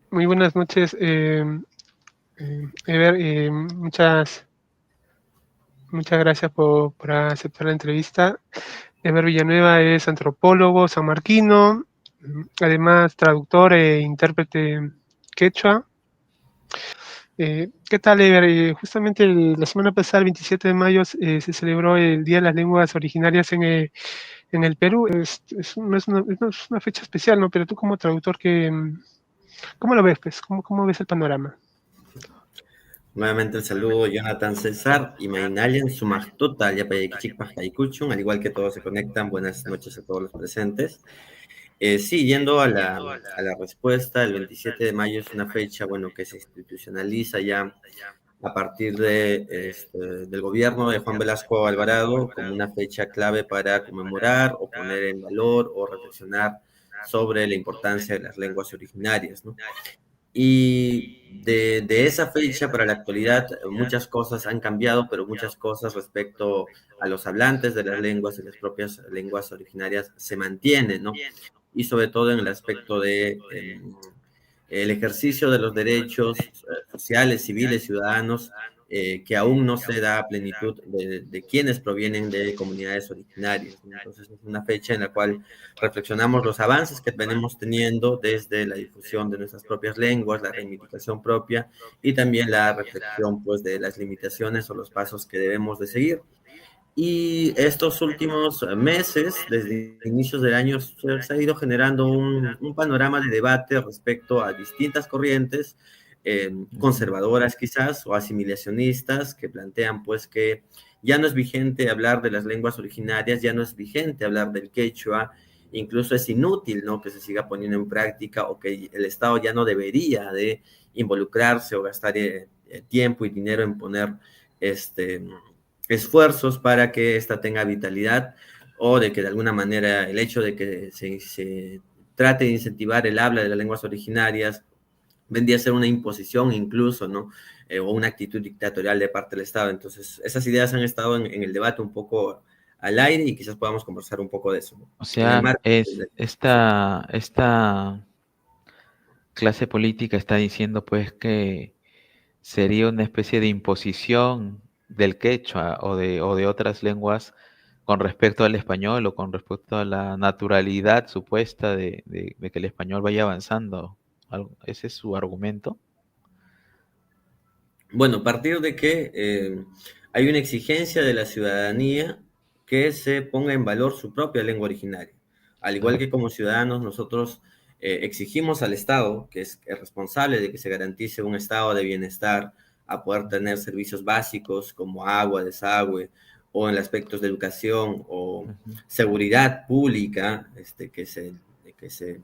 Muy buenas noches, Ever. Muchas gracias por aceptar la entrevista. Ever Villanueva es antropólogo sanmarquino, además traductor e intérprete quechua. ¿Qué tal, Ever? Justamente la semana pasada, el 27 de mayo, se celebró el Día de las Lenguas Originarias en el Perú. No es una fecha especial, ¿no? Pero tú como traductor, ¿cómo lo ves, pues? ¿Cómo ves el panorama? Nuevamente el saludo, Jonathan César y Mainalian Sumachtuta, Yapayaquichikpaj Kaikuchun, al igual que todos se conectan, buenas noches a todos los presentes. Sí, yendo a la respuesta, el 27 de mayo es una fecha, bueno, que se institucionaliza ya a partir del gobierno de Juan Velasco Alvarado como una fecha clave para conmemorar o poner en valor o reflexionar sobre la importancia de las lenguas originarias, ¿no? Y de esa fecha para la actualidad, muchas cosas han cambiado, pero muchas cosas respecto a los hablantes de las lenguas y las propias lenguas originarias se mantienen, ¿no? Y sobre todo en el aspecto de el ejercicio de los derechos sociales, civiles, ciudadanos, que aún no se da a plenitud de quienes provienen de comunidades originarias, ¿no? Entonces es una fecha en la cual reflexionamos los avances que venimos teniendo desde la difusión de nuestras propias lenguas, la reivindicación propia y también la reflexión pues de las limitaciones o los pasos que debemos de seguir. Y estos últimos meses, desde inicios del año, se ha ido generando un panorama de debate respecto a distintas corrientes Ujú. conservadoras quizás o asimilacionistas que plantean pues que ya no es vigente hablar de las lenguas originarias, ya no es vigente hablar del quechua, incluso es inútil, ¿no?, que se siga poniendo en práctica o que el Estado ya no debería de involucrarse o gastar tiempo y dinero en poner este esfuerzos para que ésta tenga vitalidad o de que de alguna manera el hecho de que se trate de incentivar el habla de las lenguas originarias vendría a ser una imposición incluso, ¿no? O una actitud dictatorial de parte del Estado. Entonces, esas ideas han estado en el debate un poco al aire y quizás podamos conversar un poco de eso, ¿no? O En el sea, marco de es la discusión. esta clase política está diciendo pues que sería una especie de imposición del quechua o de otras lenguas con respecto al español o con respecto a la naturalidad supuesta de que el español vaya avanzando. ¿Ese es su argumento? Bueno, a partir de que hay una exigencia de la ciudadanía que se ponga en valor su propia lengua originaria. Al igual Claro. que como ciudadanos, nosotros exigimos al Estado, que es el responsable de que se garantice un estado de bienestar, a poder tener servicios básicos como agua, desagüe, o en aspectos de educación o Ujú. seguridad pública, que se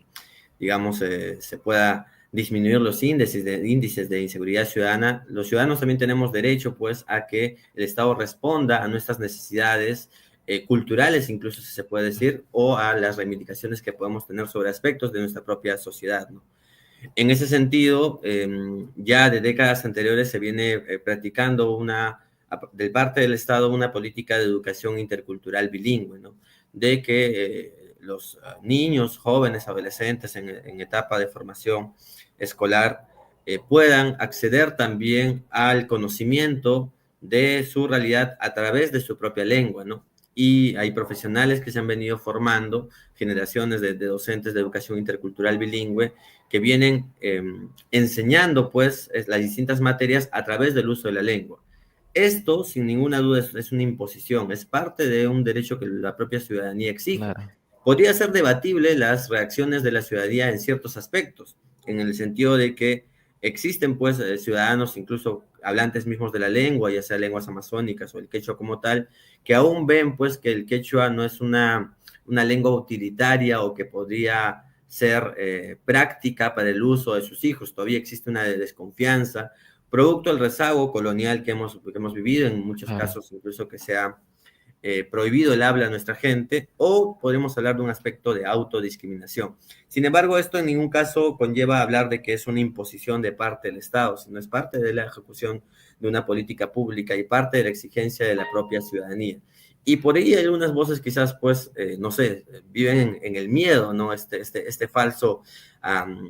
digamos, se pueda disminuir los índices de inseguridad ciudadana, los ciudadanos también tenemos derecho, pues, a que el Estado responda a nuestras necesidades culturales, incluso si se puede decir, o a las reivindicaciones que podemos tener sobre aspectos de nuestra propia sociedad, ¿no? En ese sentido, ya de décadas anteriores se viene practicando de parte del Estado una política de educación intercultural bilingüe, ¿no? De que los niños, jóvenes, adolescentes en etapa de formación escolar puedan acceder también al conocimiento de su realidad a través de su propia lengua, ¿no? Y hay profesionales que se han venido formando, generaciones de docentes de educación intercultural bilingüe, que vienen enseñando pues las distintas materias a través del uso de la lengua. Esto, sin ninguna duda, es una imposición, es parte de un derecho que la propia ciudadanía exige. Claro. Podría ser debatible las reacciones de la ciudadanía en ciertos aspectos, en el sentido de que existen pues ciudadanos, incluso hablantes mismos de la lengua, ya sea lenguas amazónicas o el quechua como tal, que aún ven pues que el quechua no es una lengua utilitaria o que podría ser práctica para el uso de sus hijos. Todavía existe una desconfianza, producto del rezago colonial que hemos vivido, en muchos Claro. casos incluso que se ha prohibido el habla a nuestra gente, o podemos hablar de un aspecto de autodiscriminación. Sin embargo, esto en ningún caso conlleva hablar de que es una imposición de parte del Estado, sino es parte de la ejecución de una política pública y parte de la exigencia de la propia ciudadanía. Y por ahí hay unas voces quizás, pues, no sé, viven en el miedo, ¿no? Este falso um,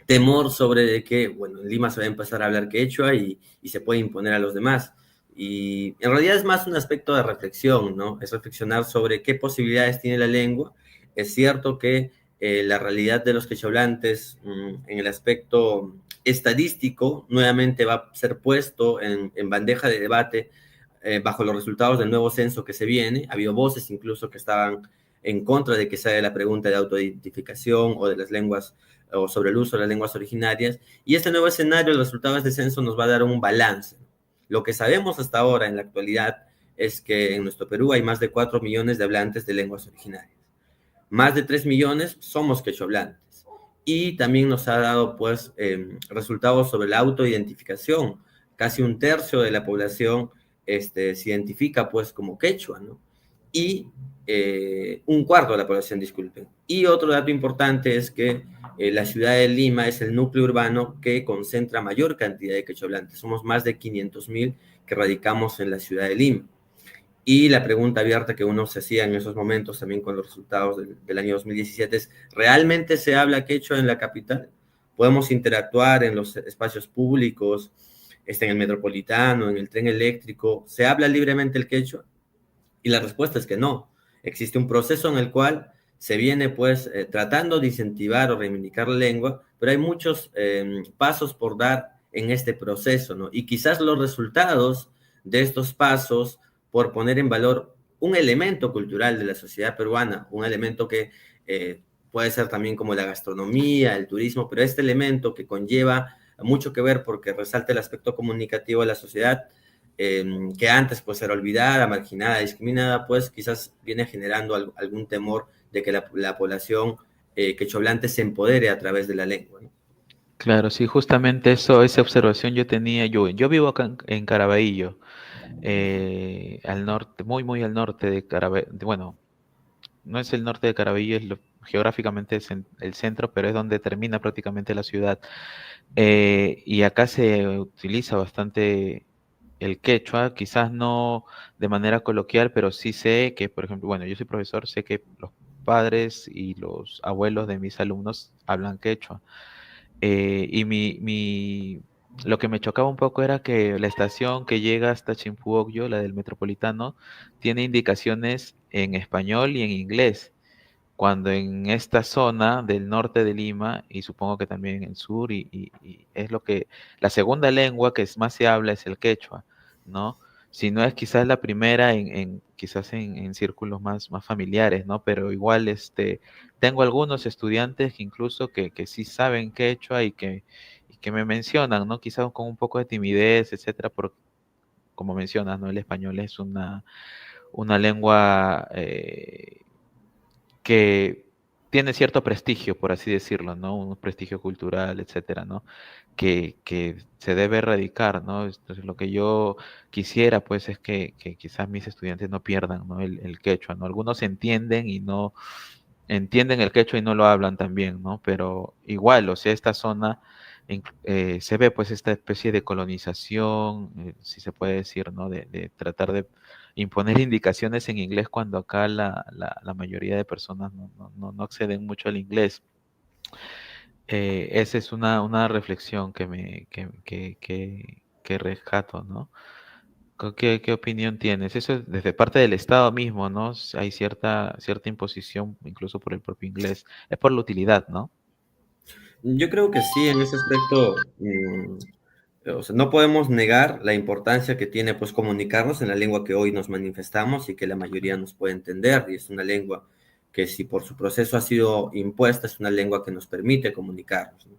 temor sobre de que, bueno, en Lima se va a empezar a hablar quechua y se puede imponer a los demás. Y en realidad es más un aspecto de reflexión, ¿no? Es reflexionar sobre qué posibilidades tiene la lengua. Es cierto que la realidad de los quechohablantes en el aspecto estadístico nuevamente va a ser puesto en bandeja de debate bajo los resultados del nuevo censo que se viene. Ha habido voces incluso que estaban en contra de que se haga la pregunta de autoidentificación o de las lenguas o sobre el uso de las lenguas originarias. Y este nuevo escenario, los resultados de censo nos va a dar un balance. Lo que sabemos hasta ahora en la actualidad es que en nuestro Perú hay más de 4 millones de hablantes de lenguas originarias. Más de 3 millones somos quechohablantes. Y también nos ha dado pues resultados sobre la autoidentificación. Casi un tercio de la población se identifica pues como quechua, ¿no? Y un cuarto de la población, disculpen. Y otro dato importante es que la ciudad de Lima es el núcleo urbano que concentra mayor cantidad de quechohablantes. Somos más de 500,000 que radicamos en la ciudad de Lima. Y la pregunta abierta que uno se hacía en esos momentos también con los resultados del año 2017 es, ¿realmente se habla quechua en la capital? ¿Podemos interactuar en los espacios públicos, en el metropolitano, en el tren eléctrico? ¿Se habla libremente el quechua? Y la respuesta es que no. Existe un proceso en el cual se viene pues tratando de incentivar o reivindicar la lengua, pero hay muchos pasos por dar en este proceso, ¿no? Y quizás los resultados de estos pasos, por poner en valor un elemento cultural de la sociedad peruana, un elemento que puede ser también como la gastronomía, el turismo, pero este elemento que conlleva mucho que ver porque resalta el aspecto comunicativo de la sociedad, que antes pues era olvidada, marginada, discriminada, pues quizás viene generando algún temor de que la población quechohablante se empodere a través de la lengua, ¿no? Claro, sí, justamente eso, esa observación yo tenía yo vivo acá en Caraballo, al norte, muy al norte de Caraballo, bueno, no es el norte de Caraballo, geográficamente es el centro, pero es donde termina prácticamente la ciudad. Y acá se utiliza bastante el quechua, quizás no de manera coloquial, pero sí sé que, por ejemplo, bueno, yo soy profesor, sé que los padres y los abuelos de mis alumnos hablan quechua. Y lo que me chocaba un poco era que la estación que llega hasta Chimpuocyo, la del Metropolitano, tiene indicaciones en español y en inglés, cuando en esta zona del norte de Lima, y supongo que también en el sur, y es lo que, la segunda lengua que más se habla es el quechua, ¿no? Si no es quizás la primera quizás en círculos más familiares, ¿no? Pero igual, tengo algunos estudiantes que incluso que sí saben quechua y que me mencionan, ¿no? Quizás con un poco de timidez, etcétera, como mencionas, ¿no? El español es una lengua que tiene cierto prestigio, por así decirlo, ¿no? Un prestigio cultural, etcétera, ¿no? Que se debe erradicar, ¿no? Entonces, lo que yo quisiera, pues, es que quizás mis estudiantes no pierdan, ¿no? El quechua, ¿no? Algunos entienden y no entienden el quechua y no lo hablan también, ¿no? Pero igual, o sea, esta zona se ve pues esta especie de colonización, si se puede decir, ¿no? De tratar de imponer indicaciones en inglés cuando acá la mayoría de personas no acceden mucho al inglés. Esa es una reflexión que rescato, ¿no? ¿Qué opinión tienes? Eso es desde parte del Estado mismo, ¿no? Hay cierta imposición, incluso por el propio inglés. Es por la utilidad, ¿no? Yo creo que sí, en ese aspecto, o sea, no podemos negar la importancia que tiene pues comunicarnos en la lengua que hoy nos manifestamos y que la mayoría nos puede entender, y es una lengua que si por su proceso ha sido impuesta, es una lengua que nos permite comunicarnos, ¿no?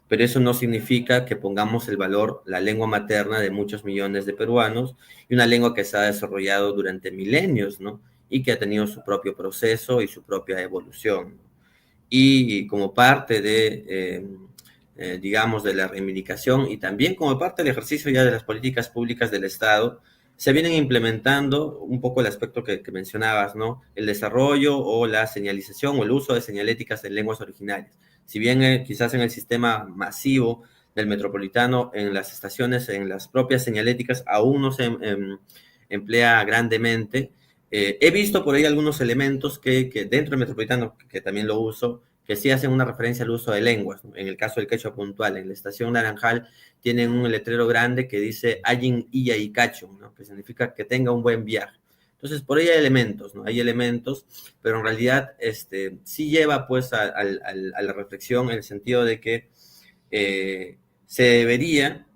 Pero eso no significa que pongamos el valor, la lengua materna de muchos millones de peruanos, y una lengua que se ha desarrollado durante milenios, ¿no? Y que ha tenido su propio proceso y su propia evolución, ¿no? Y como parte de, digamos, de la reivindicación y también como parte del ejercicio ya de las políticas públicas del Estado, se vienen implementando un poco el aspecto que mencionabas, ¿no? El desarrollo o la señalización o el uso de señaléticas en lenguas originarias. Si bien quizás en el sistema masivo del metropolitano, en las estaciones, en las propias señaléticas, aún no se emplea grandemente. He visto por ahí algunos elementos que dentro del metropolitano, que también lo uso, que sí hacen una referencia al uso de lenguas, ¿no? En el caso del quechua puntual, en la estación Naranjal tienen un letrero grande que dice Ayin Iya y Cacho, ¿no? Que significa que tenga un buen viaje. Entonces, por ahí hay elementos, ¿no? Hay elementos, pero en realidad sí lleva pues a la reflexión en el sentido de que se debería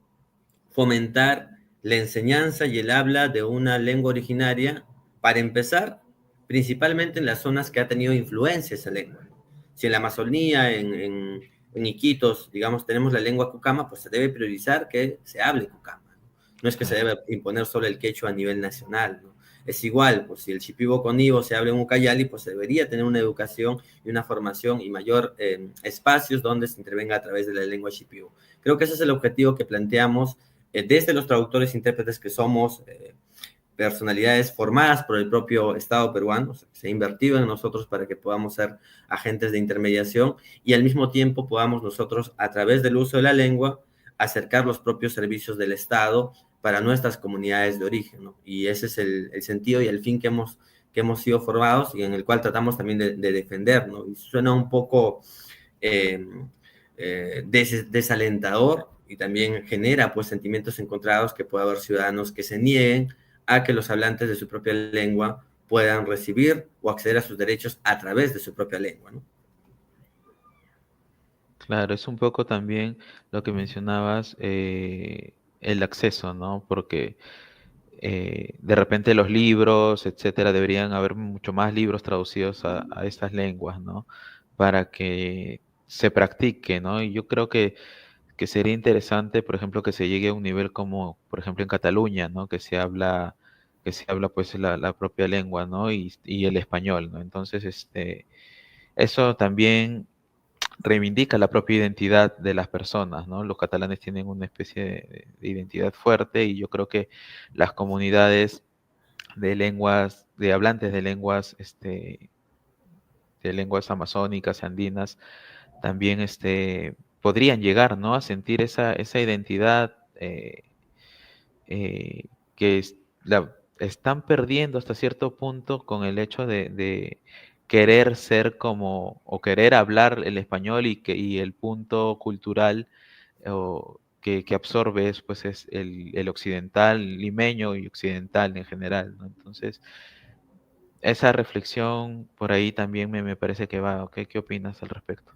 fomentar la enseñanza y el habla de una lengua originaria, para empezar, principalmente en las zonas que ha tenido influencia esa lengua. Si en la Amazonía, en Iquitos, digamos, tenemos la lengua cucama, pues se debe priorizar que se hable cucama. No es que se debe imponer solo el quechua a nivel nacional, ¿no? Es igual, pues si el shipibo conibo se habla en Ucayali, pues se debería tener una educación y una formación y mayor espacios donde se intervenga a través de la lengua shipibo. Creo que ese es el objetivo que planteamos desde los traductores e intérpretes que somos personalidades formadas por el propio Estado peruano. O sea, se ha invertido en nosotros para que podamos ser agentes de intermediación y al mismo tiempo podamos nosotros, a través del uso de la lengua, acercar los propios servicios del Estado para nuestras comunidades de origen, ¿no? Y ese es el sentido y el fin que hemos sido formados y en el cual tratamos también de defender, ¿no? Y suena un poco desalentador y también genera pues sentimientos encontrados, que puede haber ciudadanos que se nieguen a que los hablantes de su propia lengua puedan recibir o acceder a sus derechos a través de su propia lengua, ¿no? Claro, es un poco también lo que mencionabas, el acceso, ¿no? Porque de repente los libros, etcétera, deberían haber mucho más libros traducidos a estas lenguas, ¿no? Para que se practique, ¿no? Y yo creo que sería interesante, por ejemplo, que se llegue a un nivel como, por ejemplo, en Cataluña, ¿no? Que se habla pues la propia lengua, ¿no? Y el español, ¿no? Entonces, eso también reivindica la propia identidad de las personas, ¿no? Los catalanes tienen una especie de identidad fuerte y yo creo que las comunidades de lenguas, de hablantes de lenguas amazónicas, andinas, también podrían llegar, ¿no? A sentir esa identidad eh, que están perdiendo hasta cierto punto con el hecho de querer ser como, o querer hablar el español y el punto cultural que absorbe pues es el occidental limeño y occidental en general, ¿no? Entonces, esa reflexión por ahí también me parece que va. ¿Ok? ¿Qué opinas al respecto?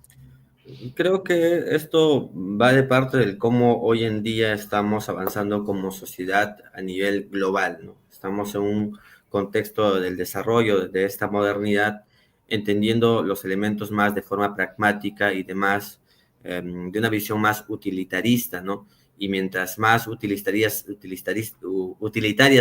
Creo que esto va de parte del cómo hoy en día estamos avanzando como sociedad a nivel global, ¿no? Estamos en un contexto del desarrollo de esta modernidad, entendiendo los elementos más de forma pragmática y de una visión más utilitarista, ¿no? Y mientras más utilitaria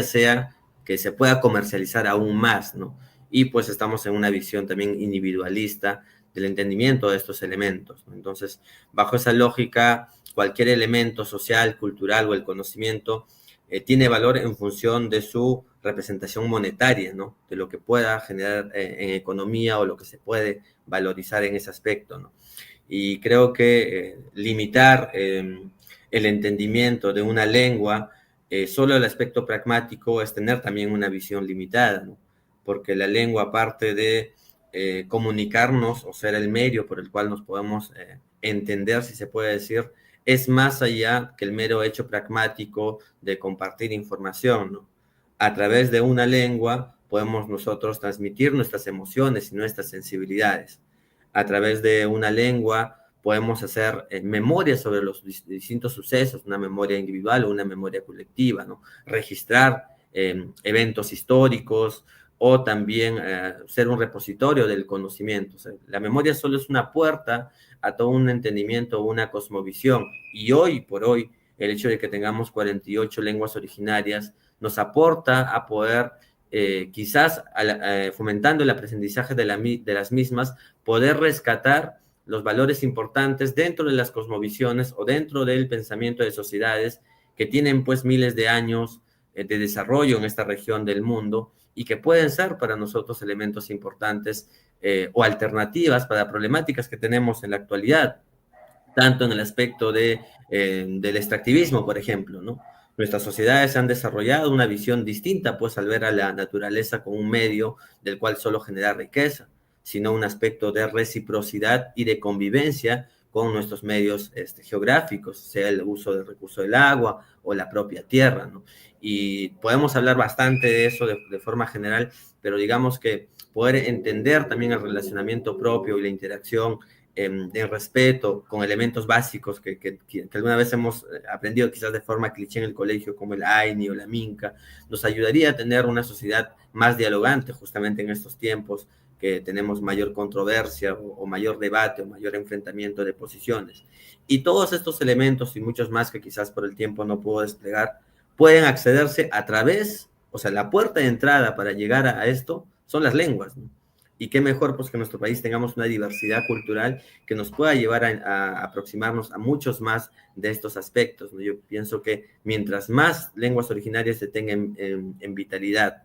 sea, que se pueda comercializar aún más, ¿no? Y pues estamos en una visión también individualista del entendimiento de estos elementos, ¿no? Entonces, bajo esa lógica, cualquier elemento social, cultural o el conocimiento tiene valor en función de su representación monetaria, ¿no? De lo que pueda generar en economía o lo que se puede valorizar en ese aspecto, ¿no? Y creo que limitar el entendimiento de una lengua solo el aspecto pragmático es tener también una visión limitada, ¿no? Porque la lengua, aparte de comunicarnos o ser el medio por el cual nos podemos entender, si se puede decir, es más allá que el mero hecho pragmático de compartir información, ¿no? A través de una lengua podemos nosotros transmitir nuestras emociones y nuestras sensibilidades. A través de una lengua podemos hacer memoria sobre los distintos sucesos, una memoria individual o una memoria colectiva, ¿no? Registrar eventos históricos, o también ser un repositorio del conocimiento. O sea, la memoria solo es una puerta a todo un entendimiento, una cosmovisión. Y hoy por hoy, el hecho de que tengamos 48 lenguas originarias nos aporta a poder, quizás fomentando el aprendizaje de las mismas, poder rescatar los valores importantes dentro de las cosmovisiones o dentro del pensamiento de sociedades que tienen pues miles de años de desarrollo en esta región del mundo y que pueden ser para nosotros elementos importantes o alternativas para problemáticas que tenemos en la actualidad, tanto en el aspecto del extractivismo, por ejemplo, ¿no? Nuestras sociedades han desarrollado una visión distinta, pues, al ver a la naturaleza como un medio del cual solo genera riqueza. sino un aspecto de reciprocidad y de convivencia con nuestros medios geográficos, sea el uso del recurso del agua o la propia tierra, ¿no? Y podemos hablar bastante de eso de forma general, pero digamos que poder entender también el relacionamiento propio y la interacción de respeto con elementos básicos que alguna vez hemos aprendido quizás de forma cliché en el colegio, como el AINI o la Minca, nos ayudaría a tener una sociedad más dialogante justamente en estos tiempos que tenemos mayor controversia o mayor debate o mayor enfrentamiento de posiciones. Y todos estos elementos y muchos más que quizás por el tiempo no puedo desplegar, pueden accederse a través, o sea, la puerta de entrada para llegar a esto son las lenguas, ¿no? Y qué mejor pues que en nuestro país tengamos una diversidad cultural que nos pueda llevar a aproximarnos a muchos más de estos aspectos, ¿no? Yo pienso que mientras más lenguas originarias se tengan en vitalidad,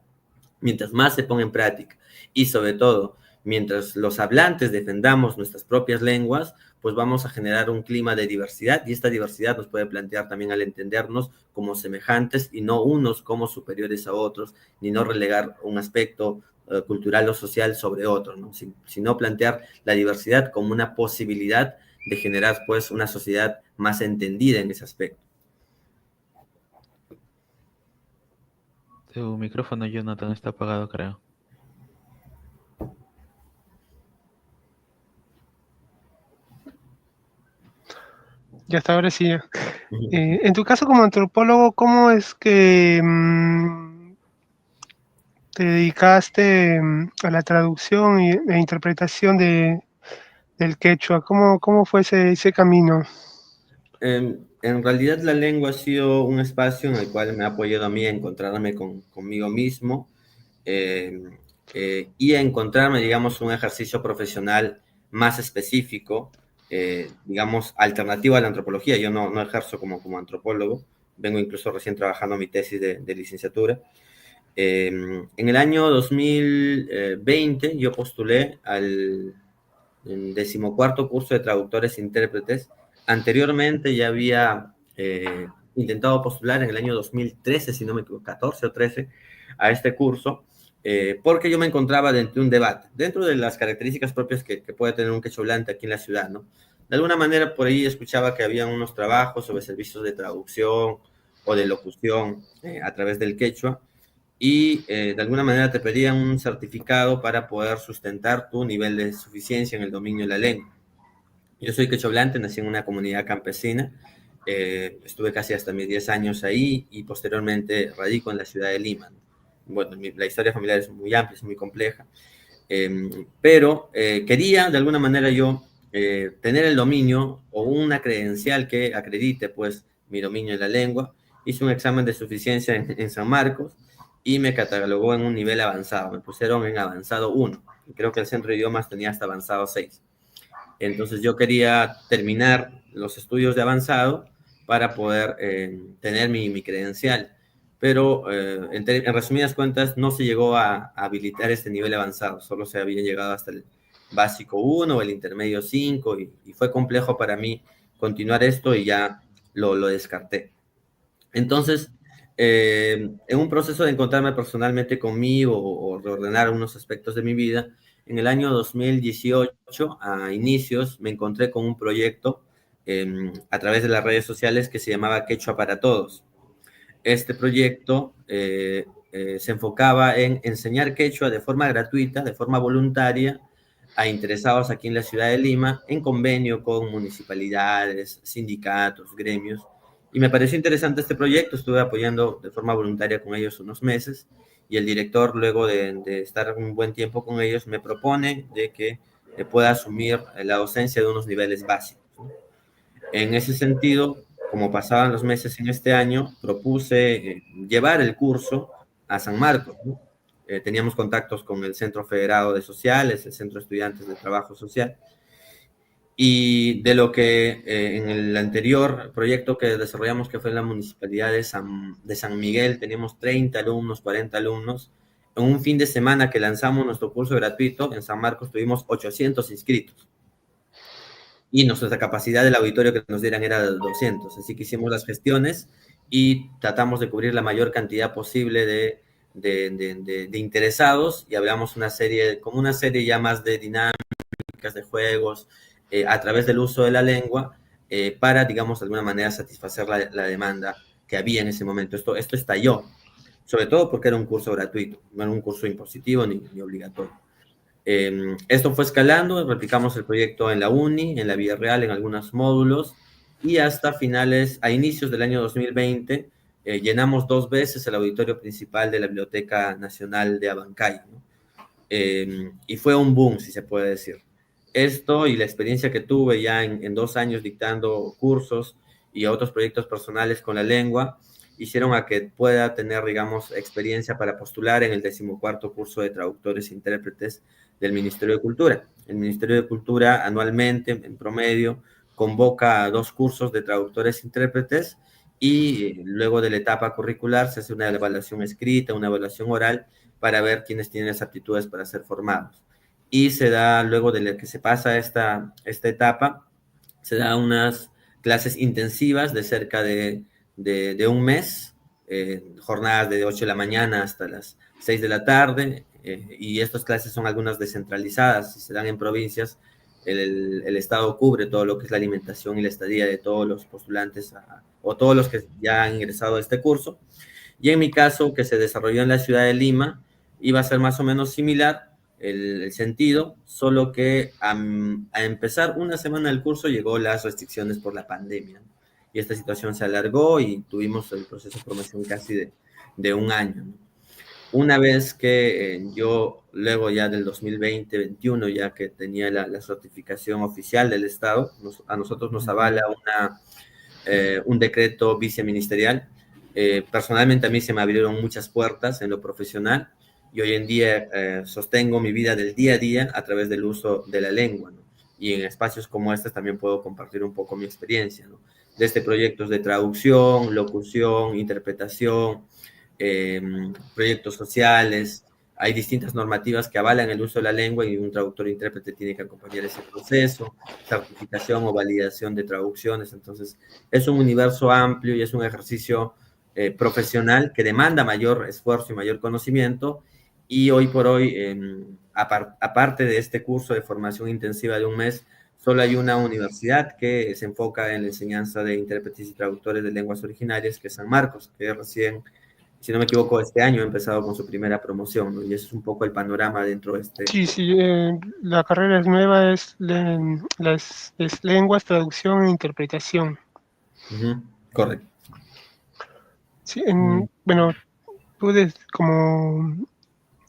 mientras más se ponga en práctica y sobre todo mientras los hablantes defendamos nuestras propias lenguas, pues vamos a generar un clima de diversidad y esta diversidad nos puede plantear también al entendernos como semejantes y no unos como superiores a otros, ni no relegar un aspecto cultural o social sobre otro, ¿no? Sino plantear la diversidad como una posibilidad de generar pues una sociedad más entendida en ese aspecto. Tu micrófono, Jonathan, está apagado, creo. Ya está, ahora sí. En tu caso como antropólogo, ¿cómo es que te dedicaste a la traducción e interpretación del quechua? ¿Cómo fue ese camino? En realidad la lengua ha sido un espacio en el cual me ha apoyado a mí a encontrarme conmigo mismo y a encontrarme, digamos, un ejercicio profesional más específico, digamos, alternativo a la antropología. Yo no ejerzo como antropólogo, vengo incluso recién trabajando mi tesis de licenciatura. En el año 2020 yo postulé al 14º curso de traductores e intérpretes. Anteriormente ya había intentado postular en el año 2013, si no me equivoco, 14 o 13, a este curso, porque yo me encontraba dentro de un debate, dentro de las características propias que puede tener un quechua hablante aquí en la ciudad, ¿no? De alguna manera por ahí escuchaba que había unos trabajos sobre servicios de traducción o de locución a través del quechua, y de alguna manera te pedían un certificado para poder sustentar tu nivel de suficiencia en el dominio de la lengua. Yo soy quechohablante, nací en una comunidad campesina, estuve casi hasta mis 10 años ahí y posteriormente radico en la ciudad de Lima. Bueno, la historia familiar es muy amplia, es muy compleja, pero quería de alguna manera yo tener el dominio o una credencial que acredite pues mi dominio de la lengua. Hice un examen de suficiencia en San Marcos y me catalogó en un nivel avanzado, me pusieron en avanzado 1, y creo que el centro de idiomas tenía hasta avanzado 6. Entonces yo quería terminar los estudios de avanzado para poder tener mi credencial, pero en resumidas cuentas no se llegó a habilitar este nivel avanzado, solo se había llegado hasta el básico 1 o el intermedio 5 y fue complejo para mí continuar esto y ya lo descarté. Entonces, en un proceso de encontrarme personalmente conmigo o reordenar unos aspectos de mi vida, en el año 2018, a inicios, me encontré con un proyecto a través de las redes sociales que se llamaba Quechua para Todos. Este proyecto se enfocaba en enseñar quechua de forma gratuita, de forma voluntaria, a interesados aquí en la ciudad de Lima, en convenio con municipalidades, sindicatos, gremios. Y me pareció interesante este proyecto, estuve apoyando de forma voluntaria con ellos unos meses, y el director, luego de estar un buen tiempo con ellos, me propone de que pueda asumir la docencia de unos niveles básicos, ¿no? En ese sentido, como pasaban los meses en este año, propuse llevar el curso a San Marcos, ¿no? Teníamos contactos con el Centro Federado de Sociales, el Centro de Estudiantes de Trabajo Social, y de lo que en el anterior proyecto que desarrollamos, que fue en la Municipalidad de San Miguel, teníamos 30 alumnos, 40 alumnos. En un fin de semana que lanzamos nuestro curso gratuito, en San Marcos tuvimos 800 inscritos. Y nuestra capacidad del auditorio que nos dieran era de 200. Así que hicimos las gestiones y tratamos de cubrir la mayor cantidad posible de interesados y hablamos como una serie ya más de dinámicas, de juegos, a través del uso de la lengua, para, digamos, de alguna manera satisfacer la demanda que había en ese momento. Esto estalló, sobre todo porque era un curso gratuito, no era un curso impositivo ni obligatorio. Esto fue escalando, replicamos el proyecto en la UNI, en la Vía Real, en algunos módulos, y hasta a inicios del año 2020, llenamos 2 veces el auditorio principal de la Biblioteca Nacional de Abancay, ¿no? Y fue un boom, si se puede decir. Esto y la experiencia que tuve ya en 2 años dictando cursos y otros proyectos personales con la lengua, hicieron a que pueda tener, digamos, experiencia para postular en el 14º curso de traductores e intérpretes del Ministerio de Cultura. El Ministerio de Cultura anualmente, en promedio, convoca a 2 cursos de traductores e intérpretes y luego de la etapa curricular se hace una evaluación escrita, una evaluación oral para ver quiénes tienen las aptitudes para ser formados. Y se da, luego de que se pasa esta etapa, se da unas clases intensivas de cerca de un mes, jornadas de 8 de la mañana hasta las 6 de la tarde, y estas clases son algunas descentralizadas, si se dan en provincias, el Estado cubre todo lo que es la alimentación y la estadía de todos los postulantes o todos los que ya han ingresado a este curso. Y en mi caso, que se desarrolló en la ciudad de Lima, iba a ser más o menos similar el sentido, solo que a empezar una semana del curso llegó las restricciones por la pandemia. Y esta situación se alargó y tuvimos el proceso de formación casi de un año, ¿no? Una vez que yo, luego ya del 2020-21, ya que tenía la certificación oficial del Estado, a nosotros nos avala un decreto viceministerial. Personalmente a mí se me abrieron muchas puertas en lo profesional y hoy en día sostengo mi vida del día a día a través del uso de la lengua, ¿no? Y en espacios como este también puedo compartir un poco mi experiencia, ¿no? Desde proyectos de traducción, locución, interpretación, proyectos sociales. Hay distintas normativas que avalan el uso de la lengua y un traductor o intérprete tiene que acompañar ese proceso, certificación o validación de traducciones. Entonces, es un universo amplio y es un ejercicio profesional que demanda mayor esfuerzo y mayor conocimiento. Y hoy por hoy, aparte de este curso de formación intensiva de un mes, solo hay una universidad que se enfoca en la enseñanza de intérpretes y traductores de lenguas originarias, que es San Marcos, que recién, si no me equivoco, este año ha empezado con su primera promoción, ¿no? Y ese es un poco el panorama dentro de este. Sí, la carrera es nueva, es lenguas, traducción e interpretación. Correcto. Sí, bueno, tú como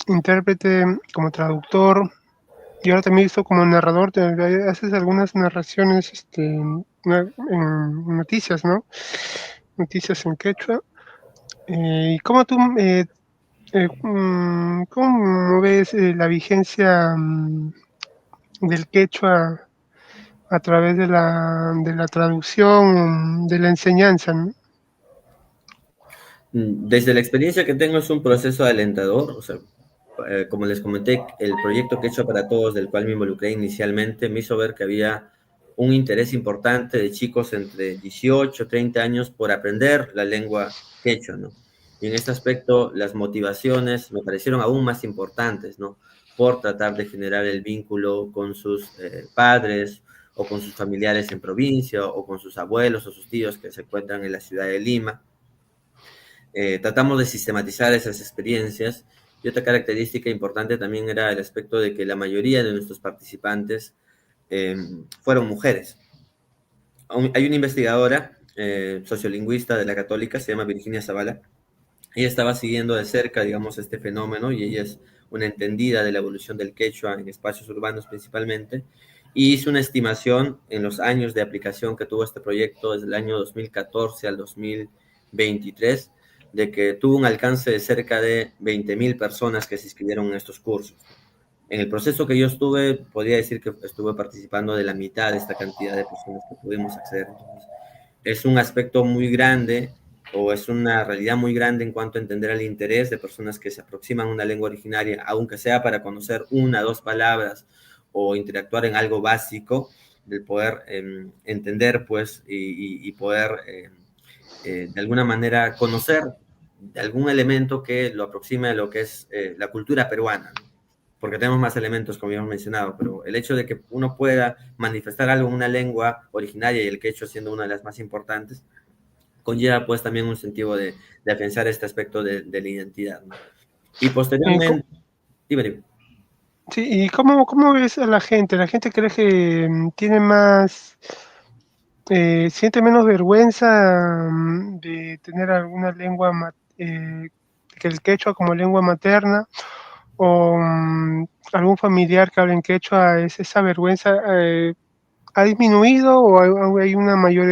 intérprete, como traductor, y ahora también esto como narrador, haces algunas narraciones en noticias, ¿no? Noticias en quechua. ¿Y cómo ves la vigencia del quechua a través de la traducción, de la enseñanza, ¿no? Desde la experiencia que tengo es un proceso alentador, o sea, como les comenté, el proyecto Quechua para Todos, del cual me involucré inicialmente, me hizo ver que había un interés importante de chicos entre 18 y 30 años por aprender la lengua quechua, ¿no? Y en este aspecto las motivaciones me parecieron aún más importantes, ¿no? Por tratar de generar el vínculo con sus padres o con sus familiares en provincia o con sus abuelos o sus tíos que se encuentran en la ciudad de Lima. Tratamos de sistematizar esas experiencias y otra característica importante también era el aspecto de que la mayoría de nuestros participantes fueron mujeres. Hay una investigadora sociolingüista de la Católica, se llama Virginia Zavala. Ella estaba siguiendo de cerca, digamos, este fenómeno y ella es una entendida de la evolución del quechua en espacios urbanos principalmente, y hizo una estimación en los años de aplicación que tuvo este proyecto desde el año 2014 al 2023, de que tuvo un alcance de cerca de 20,000 personas que se inscribieron en estos cursos. En el proceso que yo estuve, podría decir que estuve participando de la mitad de esta cantidad de personas que pudimos acceder. Entonces, es un aspecto muy grande o es una realidad muy grande en cuanto a entender el interés de personas que se aproximan a una lengua originaria, aunque sea para conocer una o dos palabras o interactuar en algo básico, del poder entender, pues, y poder de alguna manera conocer de algún elemento que lo aproxime a lo que es la cultura peruana, ¿no? Porque tenemos más elementos, como ya hemos mencionado, pero el hecho de que uno pueda manifestar algo en una lengua originaria, y el quechua siendo una de las más importantes, conlleva pues también un sentido de afianzar este aspecto de la identidad, ¿no? Y ¿Cómo, posteriormente, dime. sí, y cómo ves a la gente? ¿La gente cree que tiene más, siente menos vergüenza de tener alguna lengua que el quechua como lengua materna? ¿O algún familiar que hable en quechua, esa vergüenza ha disminuido o hay una mayor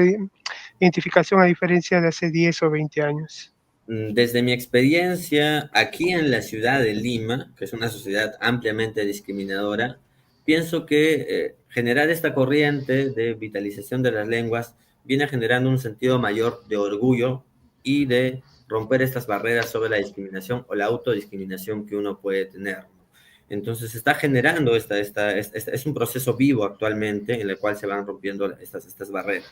identificación a diferencia de hace 10 o 20 años? Desde mi experiencia aquí en la ciudad de Lima, que es una sociedad ampliamente discriminadora, pienso que generar esta corriente de vitalización de las lenguas viene generando un sentido mayor de orgullo y de romper estas barreras sobre la discriminación o la autodiscriminación que uno puede tener, ¿no? Entonces se está generando es un proceso vivo actualmente en el cual se van rompiendo estas barreras.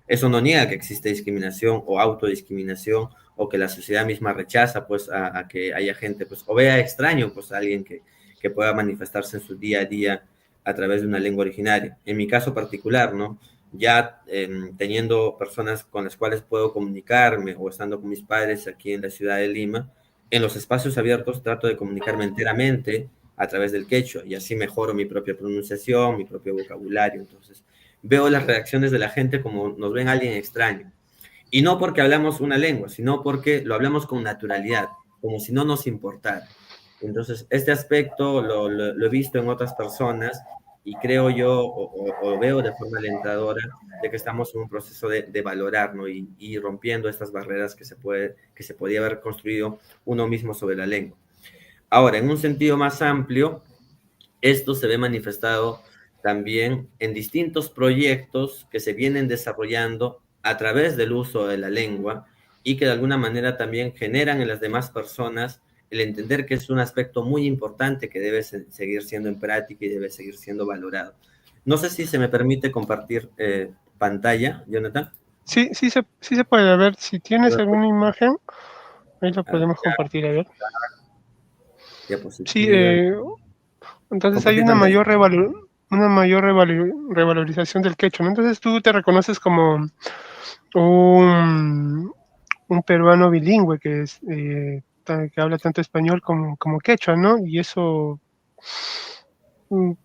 Eso no niega que existe discriminación o autodiscriminación, o que la sociedad misma rechaza pues a que haya gente pues o vea extraño pues a alguien que pueda manifestarse en su día a día a través de una lengua originaria. En mi caso particular, ¿no? Ya teniendo personas con las cuales puedo comunicarme o estando con mis padres aquí en la ciudad de Lima, en los espacios abiertos trato de comunicarme enteramente a través del quechua y así mejoro mi propia pronunciación, mi propio vocabulario. Entonces, veo las reacciones de la gente como nos ven a alguien extraño. Y no porque hablamos una lengua, sino porque lo hablamos con naturalidad, como si no nos importara. Entonces, este aspecto lo he visto en otras personas y creo yo, o veo de forma alentadora, de que estamos en un proceso de valorar, ¿no? Y rompiendo estas barreras que se podía haber construido uno mismo sobre la lengua. Ahora, en un sentido más amplio, esto se ve manifestado también en distintos proyectos que se vienen desarrollando a través del uso de la lengua y que de alguna manera también generan en las demás personas el entender que es un aspecto muy importante que debe seguir siendo en práctica y debe seguir siendo valorado. No sé si se me permite compartir pantalla, Jonathan. Sí, sí se puede. A ver, si tienes alguna imagen, ahí la A ver, podemos compartir, a ver. Sí, diapositiva. entonces hay Compartir pantalla. una mayor revalorización del quechua, ¿no? Entonces tú te reconoces como un, un peruano bilingüe que habla tanto español como quechua, ¿no? Y eso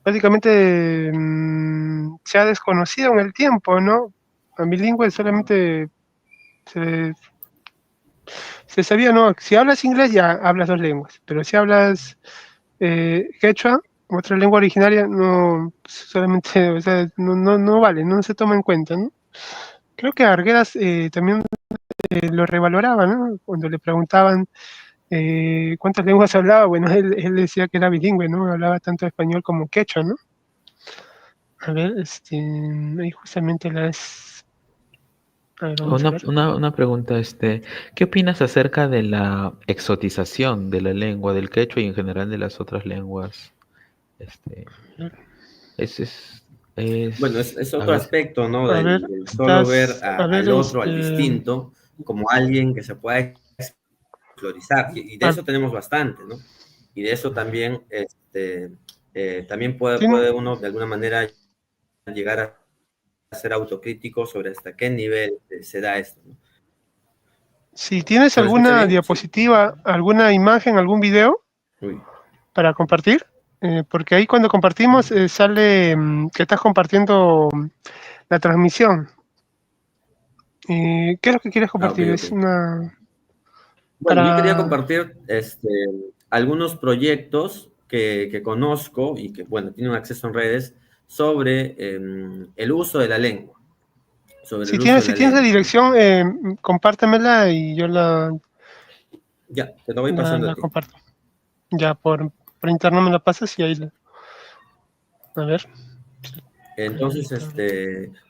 básicamente se ha desconocido en el tiempo, ¿no? A bilingüe solamente se, se sabía, ¿no? Si hablas inglés ya hablas dos lenguas, pero si hablas quechua, otra lengua originaria, no solamente, o sea, no vale, no se toma en cuenta, ¿no? Creo que Arguedas también lo revaloraba, ¿no? Cuando le preguntaban cuántas lenguas hablaba, bueno, él decía que era bilingüe, ¿no? Hablaba tanto español como quechua, ¿no? A ver, ahí justamente las... A ver, vamos a ver. Una pregunta, ¿qué opinas acerca de la exotización de la lengua del quechua y en general de las otras lenguas? Este, es, es, Bueno, es a otro ver, aspecto, ¿no? A ver, Del solo ver a ver, al otro, al distinto, como alguien que se pueda explorizar. Y de a- eso tenemos bastante, ¿no? Y de eso también, también ¿tien- puede uno de alguna manera llegar a ser autocrítico sobre hasta qué nivel se da esto, ¿no? si tienes ¿Se me escucha alguna bien? Sí. diapositiva, alguna imagen, algún video Uy. para compartir, porque ahí cuando compartimos sale que estás compartiendo la transmisión. ¿Qué es lo que quieres Ah, ok, compartir? ok. Es una... Bueno, yo quería para... compartir algunos proyectos que conozco y que, bueno, tienen acceso en redes sobre el uso de la lengua, sobre el uso de Si la tienes la lengua, ¿no? dirección, compártemela y yo Ya, te lo voy pasando a la ti. comparto. Ya por interno me la pasas y ahí a ver. Entonces,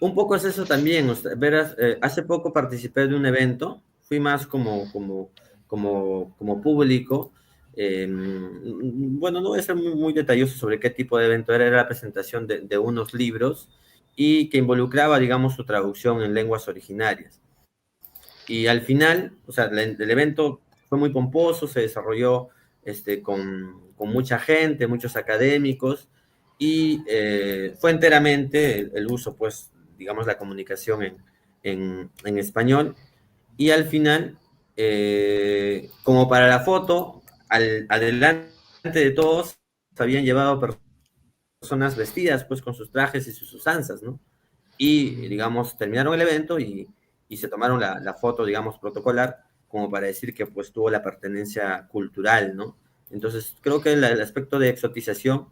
un poco es eso también. Verás, hace poco participé de un evento, fui más como público. Bueno, no voy a ser muy detalloso sobre qué tipo de evento era la presentación de unos libros y que involucraba, digamos, su traducción en lenguas originarias. Y al final, o sea, el evento fue muy pomposo, se desarrolló con mucha gente, muchos académicos, y fue enteramente el uso, pues, digamos, la comunicación en español. Y al final, como para la foto, adelante de todos, se habían llevado personas vestidas, pues, con sus trajes y sus usanzas, ¿no? Y, digamos, terminaron el evento y se tomaron la foto, digamos, protocolar, como para decir que, pues, tuvo la pertenencia cultural, ¿no? Entonces, creo que el aspecto de exotización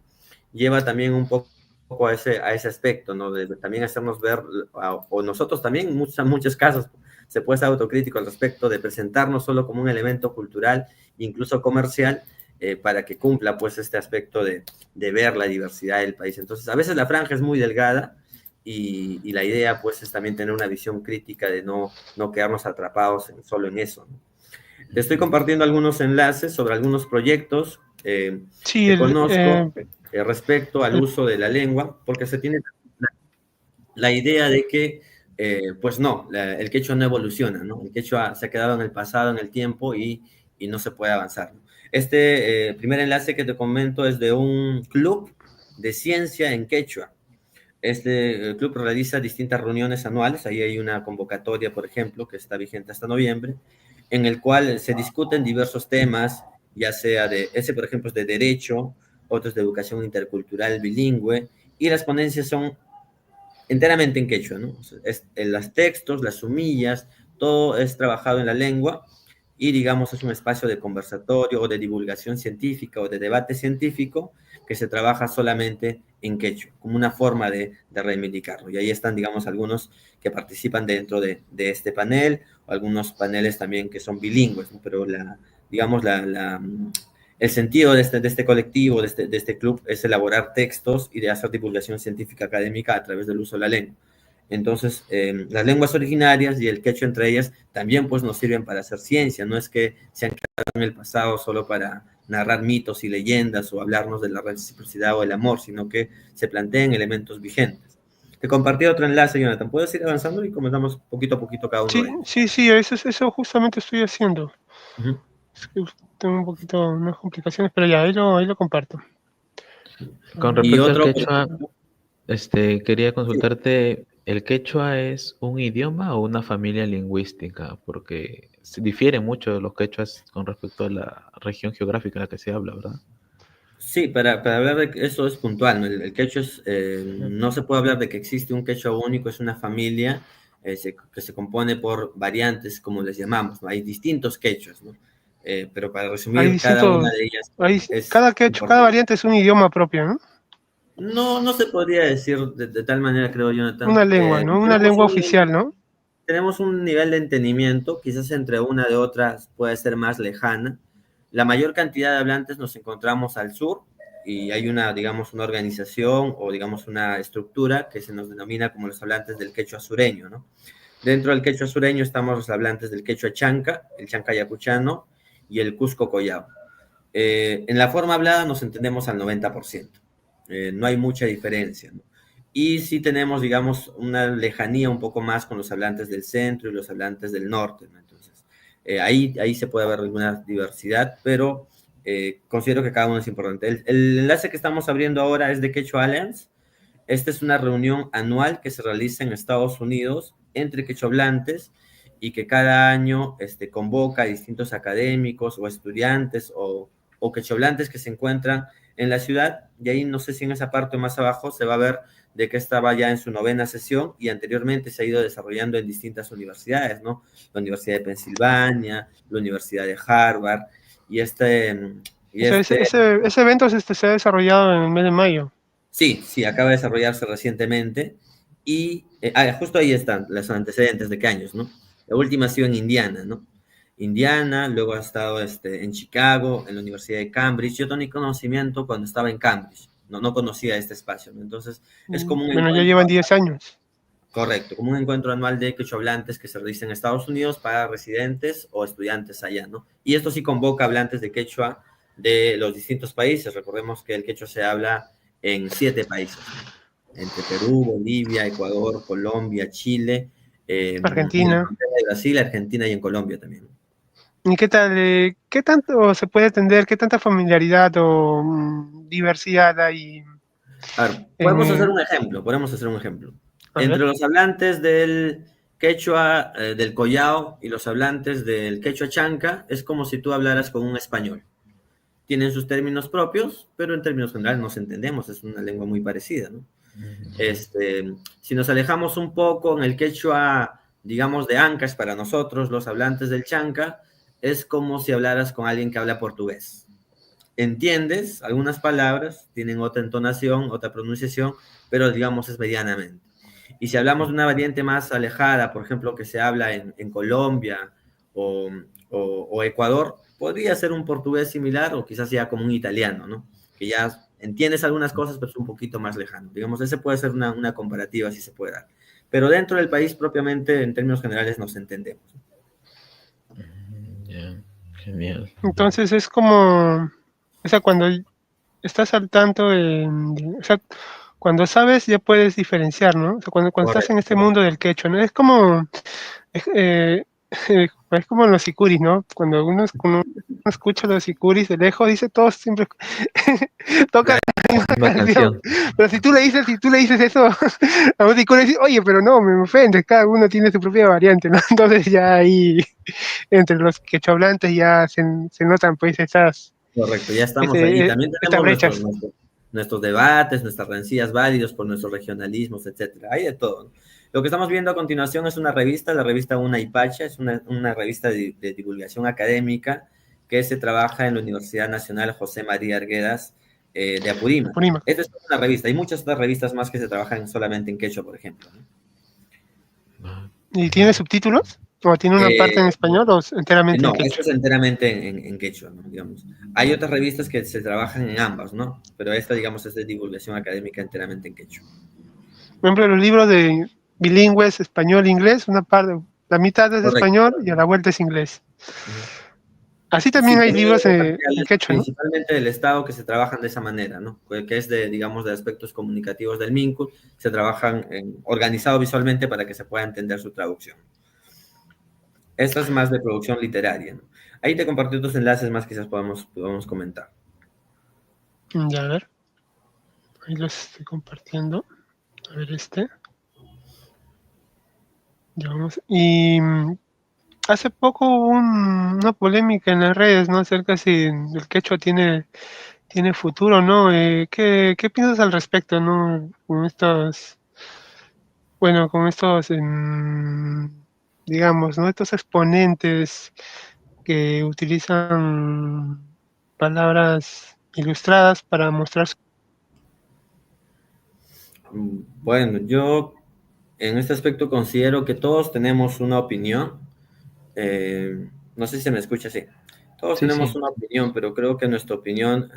lleva también un poco a ese aspecto, ¿no? De también hacernos ver, o nosotros también, en muchos casos, se puede ser autocrítico al respecto de presentarnos solo como un elemento cultural, incluso comercial, para que cumpla, pues, este aspecto de ver la diversidad del país. Entonces, a veces la franja es muy delgada y la idea, pues, es también tener una visión crítica de no quedarnos atrapados solo en eso, ¿no? Te estoy compartiendo algunos enlaces sobre algunos proyectos Sí, que conozco respecto al uso de la lengua, porque se tiene la idea de que, pues no, el quechua no evoluciona, ¿no? El quechua se ha quedado en el pasado, en el tiempo, y no se puede avanzar, ¿no? Este primer enlace que te comento es de un club de ciencia en quechua. Este club realiza distintas reuniones anuales, ahí hay una convocatoria, por ejemplo, que está vigente hasta noviembre, en el cual se discuten diversos temas, ya sea ese, por ejemplo, es de derecho, otros de educación intercultural bilingüe, y las ponencias son enteramente en quechua, ¿no? O sea, en los textos, las sumillas, todo es trabajado en la lengua, y, digamos, es un espacio de conversatorio o de divulgación científica o de debate científico que se trabaja solamente en quechua, como una forma de reivindicarlo. Y ahí están, digamos, algunos que participan dentro de este panel, o algunos paneles también que son bilingües, ¿no? Pero digamos, el sentido de este colectivo, de este club, es elaborar textos y de hacer divulgación científica académica a través del uso de la lengua. Entonces, las lenguas originarias y el quechua entre ellas también, pues, nos sirven para hacer ciencia. No es que se han quedado en el pasado solo para narrar mitos y leyendas o hablarnos de la reciprocidad o el amor, sino que se plantean elementos vigentes. Te compartí otro enlace, Jonathan. ¿Puedes ir avanzando y comentamos poquito a poquito cada uno de ellos? Sí, eso justamente estoy haciendo. Uh-huh. Es que tengo un poquito unas complicaciones, pero ya, ahí lo comparto. Con respecto al quechua, quería consultarte, ¿el quechua es un idioma o una familia lingüística? Porque difieren mucho de los quechuas con respecto a la región geográfica en la que se habla, ¿verdad? Sí, para hablar de eso es puntual, ¿no? El quechua no se puede hablar de que existe un quechua único, es una familia que se compone por variantes, como les llamamos, ¿no? Hay distintos quechuas, ¿no? Pero para resumir, cada una de ellas cada variante es un idioma propio, ¿no? No se podría decir de tal manera, creo, Jonathan. Una lengua, ¿no? Una lengua oficial, ¿no? Tenemos un nivel de entendimiento, quizás entre una de otras puede ser más lejana. La mayor cantidad de hablantes nos encontramos al sur, y hay digamos, una organización o, digamos, una estructura que se nos denomina como los hablantes del quechua sureño, ¿no? Dentro del quechua sureño estamos los hablantes del quechua chanca, el chanca yacuchano y el cusco collao. En la forma hablada nos entendemos al 90%. No hay mucha diferencia, ¿no? Y sí tenemos, digamos, una lejanía un poco más con los hablantes del centro y los hablantes del norte, ¿no? Entonces, ahí se puede ver alguna diversidad, pero considero que cada uno es importante. El enlace que estamos abriendo ahora es de Quechua Alliance. Esta es una reunión anual que se realiza en Estados Unidos entre quechohablantes, y que cada año convoca a distintos académicos o estudiantes o quechohablantes que se encuentran en la ciudad. Y ahí, no sé si en esa parte más abajo se va a ver de que estaba ya en su 9ª sesión, y anteriormente se ha ido desarrollando en distintas universidades, ¿no? La Universidad de Pensilvania, la Universidad de Harvard, y ese evento se ha desarrollado en el mes de mayo. Sí, acaba de desarrollarse recientemente, y justo ahí están los antecedentes de qué años, ¿no? La última ha sido en Indiana, ¿no? Indiana, luego ha estado en Chicago, en la Universidad de Cambridge. Yo tenía conocimiento cuando estaba en Cambridge, no conocía este espacio, ¿no? Entonces, es como un ya llevan 10 años. Correcto, como un encuentro anual de quechohablantes que se realiza en Estados Unidos para residentes o estudiantes allá, ¿no? Y esto sí convoca hablantes de quechua de los distintos países. Recordemos que el quechua se habla en 7 países, ¿no? Entre Perú, Bolivia, Ecuador, Colombia, Chile, Argentina, Brasil, Argentina y en Colombia también. ¿Y qué tal? ¿Qué tanto se puede atender? ¿Qué tanta familiaridad o diversidad hay A ver, en... podemos hacer un ejemplo. a ver, Entre los hablantes del quechua, del collao y los hablantes del quechua chanca, es como si tú hablaras con un español. Tienen sus términos propios, pero en términos generales nos entendemos, es una lengua muy parecida, ¿no? Si nos alejamos un poco en el quechua, digamos, de Ancash, para nosotros, los hablantes del chanca, es como si hablaras con alguien que habla portugués. Entiendes algunas palabras, tienen otra entonación, otra pronunciación, pero digamos es medianamente. Y si hablamos de una variante más alejada, por ejemplo, que se habla en Colombia o Ecuador, podría ser un portugués similar o quizás sea como un italiano, ¿no? Que ya entiendes algunas cosas, pero es un poquito más lejano. Digamos, ese puede ser una comparativa, si se puede dar. Pero dentro del país, propiamente, en términos generales, nos entendemos. Ya, genial. entonces es como, o sea, cuando estás al tanto o sea, cuando sabes ya puedes diferenciar, ¿no? O sea, cuando estás en Correcto, este correcto. mundo del quechua, ¿no? Es como, es, es como en los sicuris, ¿no? Cuando uno escucha los sicuris de lejos, dice todos siempre tocan la misma Una canción. canción. Pero si tú le dices eso a un sicuri, dice, oye, pero no, me ofendes, cada uno tiene su propia variante, ¿no? Entonces ya ahí entre los quechohablantes ya se notan pues Correcto, ya estamos ahí. También estas tenemos brechas. nuestros debates, nuestras rencillas válidos por nuestros regionalismos, etcétera. Hay de todo, ¿no? Lo que estamos viendo a continuación es una revista, la revista Una Ipacha, es una revista de divulgación académica que se trabaja en la Universidad Nacional José María Arguedas de Apurímac. Apurímac. Esta es una revista. Hay muchas otras revistas más que se trabajan solamente en quechua, por ejemplo, ¿no? ¿Y tiene subtítulos? ¿O tiene una parte Eh, en español o enteramente en No, esto quechua? es enteramente en quechua, ¿no? Digamos. Hay otras revistas que se trabajan en ambas, ¿no? Pero esta, digamos, es de divulgación académica enteramente en quechua. Por ejemplo, los libros de bilingües, español-inglés, una parte, la mitad es Correcto. español y a la vuelta es inglés. Ujú. Así Sí, también hay también hay libros otros en materiales, quechua, ¿no? principalmente del Estado, que se trabajan de esa manera, ¿no? Que es de, digamos, de aspectos comunicativos del MINCUL, se trabajan organizado visualmente para que se pueda entender su traducción. Esta es más de producción literaria, ¿no? Ahí te compartí otros enlaces más, quizás podamos comentar. Ya, a ver, ahí los estoy compartiendo. A ver Ya vamos. Y hace poco hubo una polémica en las redes, ¿no? Acerca si el quechua tiene futuro, ¿no? ¿Qué piensas al respecto, ¿no? Con estos, digamos, ¿no? Estos exponentes que utilizan palabras ilustradas para mostrar su... Bueno, yo en este aspecto considero que todos tenemos una opinión. No sé si se me escucha así. Todos Sí, tenemos sí. una opinión, pero creo que nuestra opinión,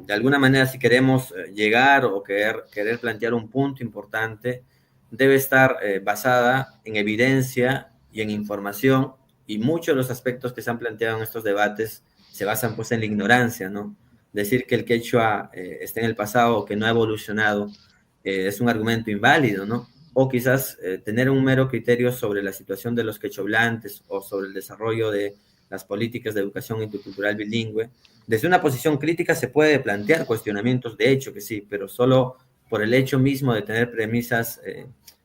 de alguna manera, si queremos llegar o querer plantear un punto importante, debe estar basada en evidencia y en información, y muchos de los aspectos que se han planteado en estos debates se basan pues en la ignorancia, ¿no? Decir que el quechua está en el pasado o que no ha evolucionado es un argumento inválido, ¿no? O quizás tener un mero criterio sobre la situación de los quechablantes o sobre el desarrollo de las políticas de educación intercultural bilingüe. Desde una posición crítica se puede plantear cuestionamientos, de hecho que sí, pero solo por el hecho mismo de tener premisas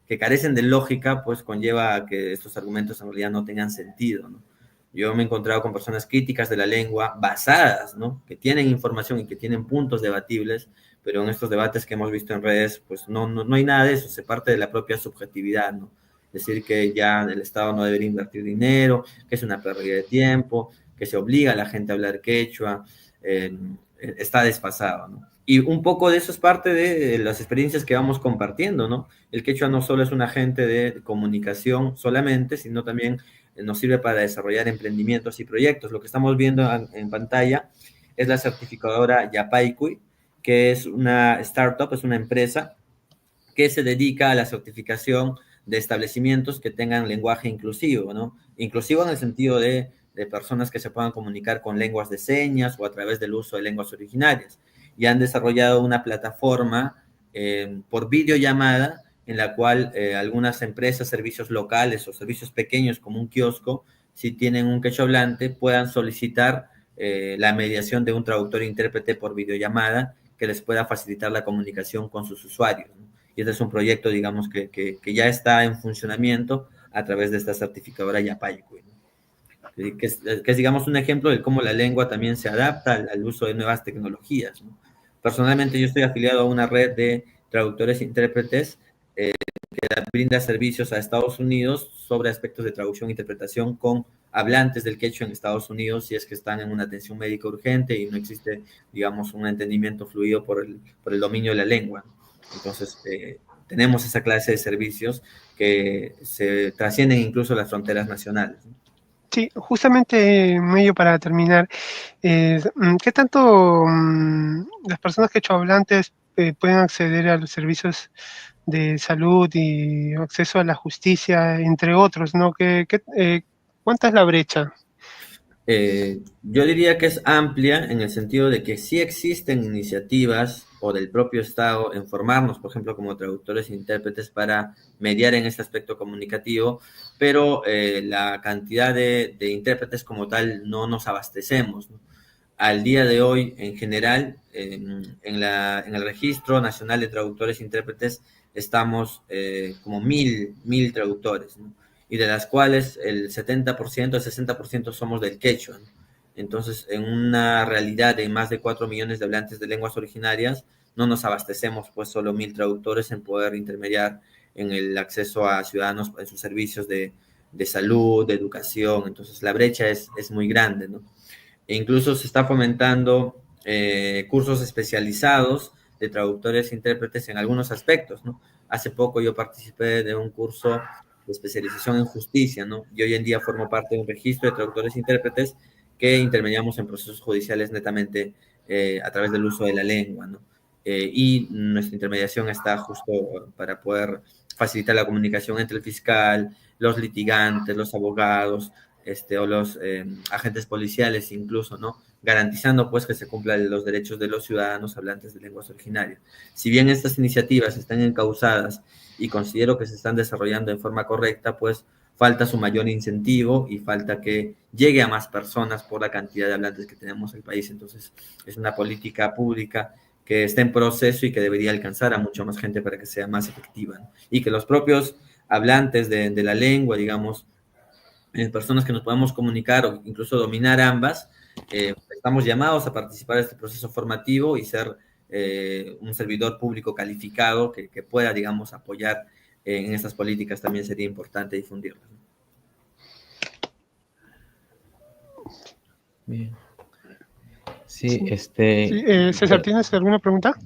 que carecen de lógica, pues conlleva a que estos argumentos en realidad no tengan sentido, ¿no? Yo me he encontrado con personas críticas de la lengua basadas, ¿no? Que tienen información y que tienen puntos debatibles, pero en estos debates que hemos visto en redes, pues no hay nada de eso, se parte de la propia subjetividad, ¿no? Decir que ya el Estado no debería invertir dinero, que es una pérdida de tiempo, que se obliga a la gente a hablar quechua, está desfasado, ¿no? Y un poco de eso es parte de las experiencias que vamos compartiendo, ¿no? El quechua no solo es un agente de comunicación solamente, sino también nos sirve para desarrollar emprendimientos y proyectos. Lo que estamos viendo en pantalla es la certificadora Yapaicui, que es una startup, es una empresa que se dedica a la certificación de establecimientos que tengan lenguaje inclusivo, ¿no? Inclusivo en el sentido de personas que se puedan comunicar con lenguas de señas o a través del uso de lenguas originarias. Y han desarrollado una plataforma por videollamada en la cual algunas empresas, servicios locales o servicios pequeños como un kiosco si tienen un quechua hablante, puedan solicitar la mediación de un traductor e intérprete por videollamada que les pueda facilitar la comunicación con sus usuarios, ¿no? Y este es un proyecto, digamos, que ya está en funcionamiento a través de esta certificadora Yapaycuy, ¿no? Que es, digamos, un ejemplo de cómo la lengua también se adapta al uso de nuevas tecnologías, ¿no? Personalmente, yo estoy afiliado a una red de traductores e intérpretes que brinda servicios a Estados Unidos sobre aspectos de traducción e interpretación con hablantes del quechua en Estados Unidos si es que están en una atención médica urgente y no existe, digamos, un entendimiento fluido por el dominio de la lengua. Entonces, tenemos esa clase de servicios que se trascienden incluso las fronteras nacionales, ¿no? Sí, justamente, medio para terminar, ¿qué tanto las personas quechohablantes pueden acceder a los servicios de salud y acceso a la justicia, entre otros, ¿no? ¿Cuánta es la brecha? Yo diría que es amplia en el sentido de que sí existen iniciativas o del propio Estado en formarnos, por ejemplo, como traductores e intérpretes para mediar en este aspecto comunicativo, pero la cantidad de intérpretes como tal no nos abastecemos, ¿no? Al día de hoy, en general, en el Registro Nacional de Traductores e Intérpretes estamos como mil traductores, ¿no? Y de las cuales el 70%, el 60% somos del quechua, ¿no? Entonces, en una realidad de más de 4 millones de hablantes de lenguas originarias, no nos abastecemos pues solo 1.000 traductores en poder intermediar en el acceso a ciudadanos en sus servicios de salud, de educación. Entonces, la brecha es muy grande, ¿no? E incluso se está fomentando cursos especializados de traductores e intérpretes en algunos aspectos, ¿no? Hace poco yo participé de un curso de especialización en justicia, ¿no? Y hoy en día formo parte de un registro de traductores e intérpretes que intermediamos en procesos judiciales netamente a través del uso de la lengua, ¿no? Y nuestra intermediación está justo para poder facilitar la comunicación entre el fiscal, los litigantes, los abogados, o los agentes policiales incluso, ¿no? Garantizando pues que se cumplan los derechos de los ciudadanos hablantes de lenguas originarias. Si bien estas iniciativas están encausadas y considero que se están desarrollando en forma correcta, pues falta su mayor incentivo y falta que llegue a más personas por la cantidad de hablantes que tenemos en el país. Entonces, es una política pública que está en proceso y que debería alcanzar a mucha más gente para que sea más efectiva, ¿no? Y que los propios hablantes de la lengua, digamos, personas que nos podamos comunicar o incluso dominar ambas, estamos llamados a participar de este proceso formativo y ser un servidor público calificado que pueda, digamos, apoyar en estas políticas. También sería importante difundirlas. Bien. Sí, Sí, César, ¿tienes alguna pregunta?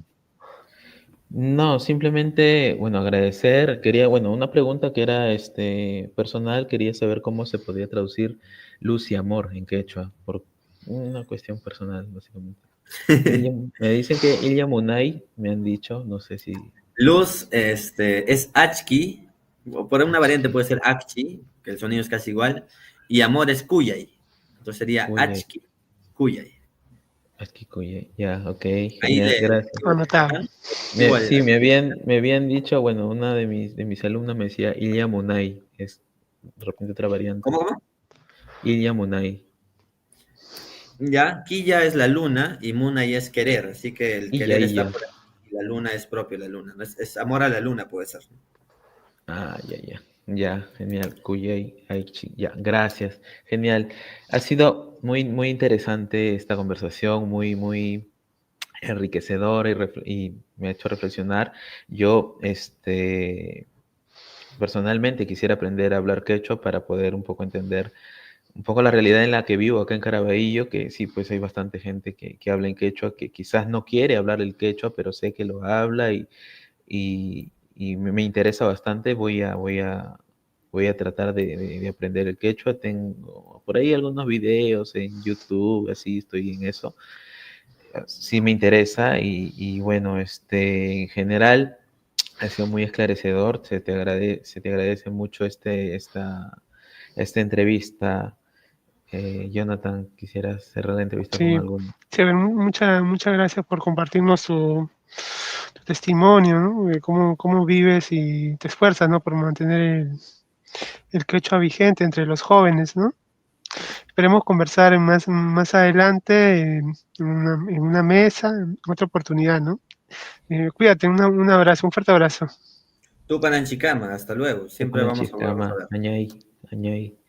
No, simplemente, bueno, agradecer. Quería, bueno, una pregunta que era personal, quería saber cómo se podía traducir luz y amor en quechua, por una cuestión personal, básicamente. Me dicen que Ilya Munay, me han dicho, no sé si. Luz es Achki, por una variante puede ser Akchi, que el sonido es casi igual, y amor es Kuyay. Entonces sería Kuyay. Achki, Kuyay. Achki Kuyay, ya, ok, Ahí genial, gracias. Anotado. Sí, me habían dicho, bueno, una de mis alumnas me decía Ilya Munay, es de repente otra variante. ¿Cómo? Ilya Munay. Ya, Quilla es la luna y Munay es querer, así que el querer está por ahí y la luna es propio la luna, ¿no? Es amor a la luna, puede ser, ¿no? Ah, ya, genial. Kuyay, Aichi, ya, gracias, genial. Ha sido muy, muy interesante esta conversación, muy, muy enriquecedora y me ha hecho reflexionar. Yo, personalmente quisiera aprender a hablar quechua para poder un poco entender un poco la realidad en la que vivo acá en Caraballo, que sí, pues hay bastante gente que habla en quechua, que quizás no quiere hablar el quechua, pero sé que lo habla y me interesa bastante. Voy a tratar de aprender el quechua. Tengo por ahí algunos videos en YouTube, así estoy en eso. Sí me interesa y bueno, en general ha sido muy esclarecedor. Se te agradece mucho esta entrevista. Jonathan, quisiera cerrar la entrevista con Sí, algún. sí, a ver, muchas gracias por compartirnos tu testimonio, ¿no? De cómo vives y te esfuerzas, ¿no? Por mantener el quechua vigente entre los jóvenes, ¿no? esperemos conversar más adelante en una mesa, en otra oportunidad, ¿no? Cuídate, un abrazo, un fuerte abrazo. Tupanan Chicama, hasta luego. Siempre Tupanan vamos a volvernos a Chicama, ver. Añay, Añay.